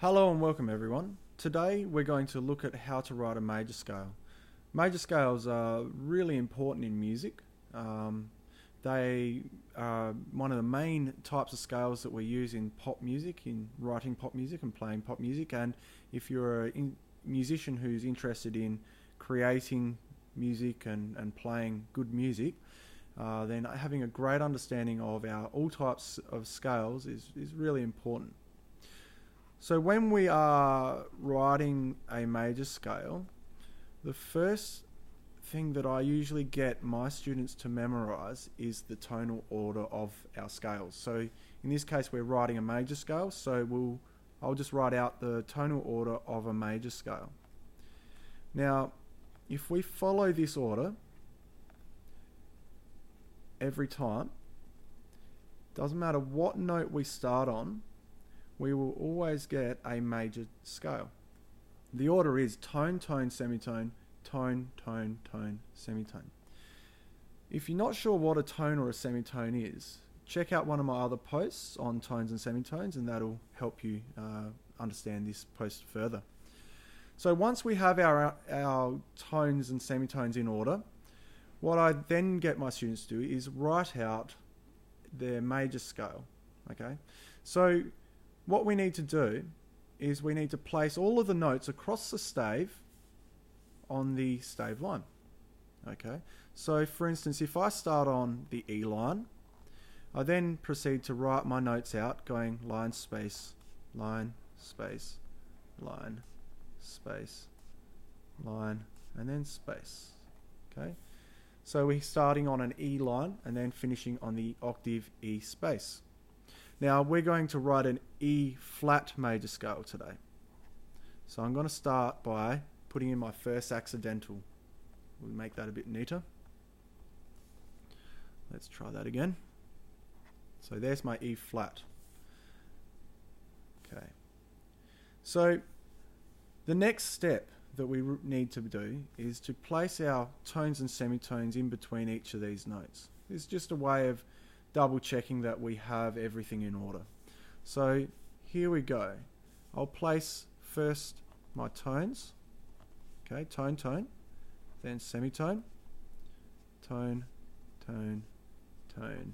Hello and welcome everyone. Today we're going to look at how to write a major scale. Major scales are really important in music. They are one of the main types of scales that we use in pop music, in writing pop music and playing pop music. And if you're a musician who's interested in creating music and playing good music, then having a great understanding of all types of scales is really important. So when we are writing a major scale, the first thing that I usually get my students to memorize is the tonal order of our scales. So in this case we're writing a major scale, so I'll just write out the tonal order of a major scale. Now if we follow this order every time, doesn't matter what note we start on, we will always get a major scale. The order is tone, tone, semitone, tone, tone, tone, semitone. If you're not sure what a tone or a semitone is, check out one of my other posts on tones and semitones, and that'll help you understand this post further. So once we have our tones and semitones in order, what I then get my students to do is write out their major scale. Okay, so what we need to do is we need to place all of the notes across the stave on the stave line. Okay, so for instance, if I start on the E line, I then proceed to write my notes out going line, space, line, space, line, space, line, and then space. Okay, so we're starting on an E line and then finishing on the octave E space. Now we're going to write an E flat major scale today. So I'm going to start by putting in my first accidental. We'll make that a bit neater. Let's try that again. So there's my E flat. Okay. So the next step that we need to do is to place our tones and semitones in between each of these notes. It's just a way of double checking that we have everything in order. So here we go. I'll place first my tones. Okay, tone, tone, then semitone, tone, tone, tone,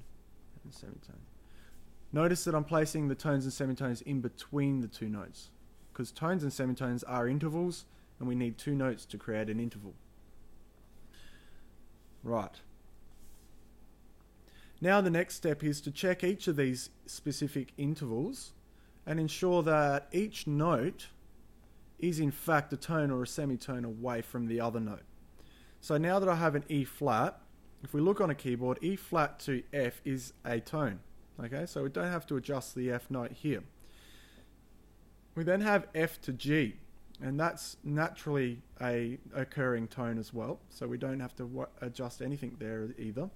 and semitone. Notice that I'm placing the tones and semitones in between the two notes, because tones and semitones are intervals and we need two notes to create an interval. Right. Now the next step is to check each of these specific intervals and ensure that each note is in fact a tone or a semitone away from the other note. So now that I have an E flat, if we look on a keyboard, E flat to F is a tone. Okay, so we don't have to adjust the F note here. We then have F to G, and that's naturally a occurring tone as well, so we don't have to adjust anything there either.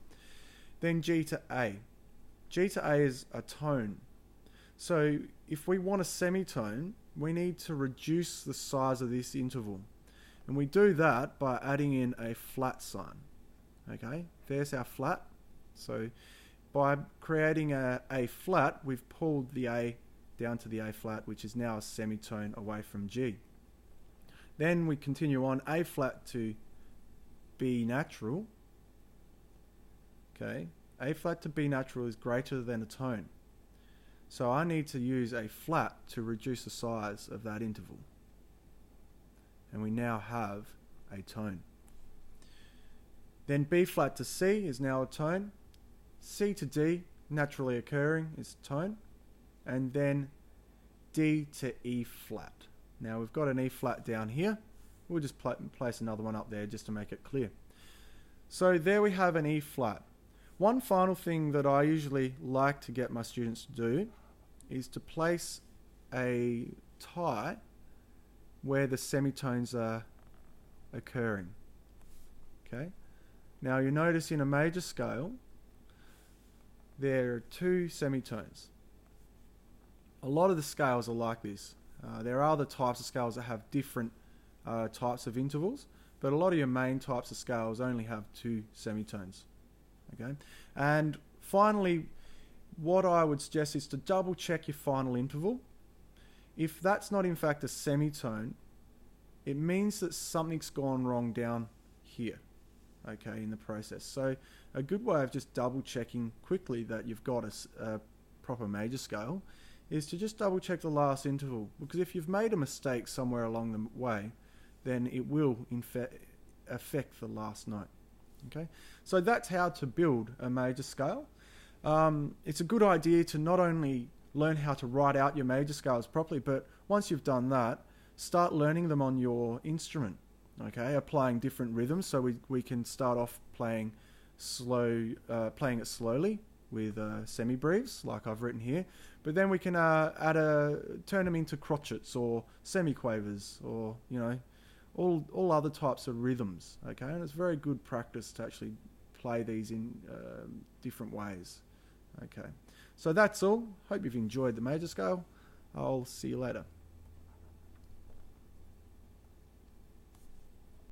Then G to A. G to A is a tone. So if we want a semitone, we need to reduce the size of this interval. And we do that by adding in a flat sign. Okay, there's our flat. So by creating a flat, we've pulled the A down to the A flat, which is now a semitone away from G. Then we continue on A flat to B natural. Okay, A flat to B natural is greater than a tone. So I need to use a flat to reduce the size of that interval. And we now have a tone. Then B flat to C is now a tone. C to D, naturally occurring, is a tone. And then D to E flat. Now we've got an E flat down here. We'll just place another one up there just to make it clear. So there we have an E flat. One final thing that I usually like to get my students to do is to place a tie where the semitones are occurring. Okay. Now you notice in a major scale there are two semitones. A lot of the scales are like this. There are other types of scales that have different types of intervals, but a lot of your main types of scales only have two semitones. Okay, and finally, what I would suggest is to double check your final interval. If that's not in fact a semitone, it means that something's gone wrong down here, okay, in the process. So a good way of just double checking quickly that you've got a proper major scale is to just double check the last interval, because if you've made a mistake somewhere along the way, then it will affect the last note. Okay, so that's how to build a major scale. It's a good idea to not only learn how to write out your major scales properly, but once you've done that, start learning them on your instrument. Okay, applying different rhythms, so we can start off playing it slowly with semi-breves, like I've written here, but then we can turn them into crotchets or semiquavers, or all other types of rhythms. Okay, and it's very good practice to actually play these in different ways. Okay, so that's all. Hope you've enjoyed the major scale. I'll see you later.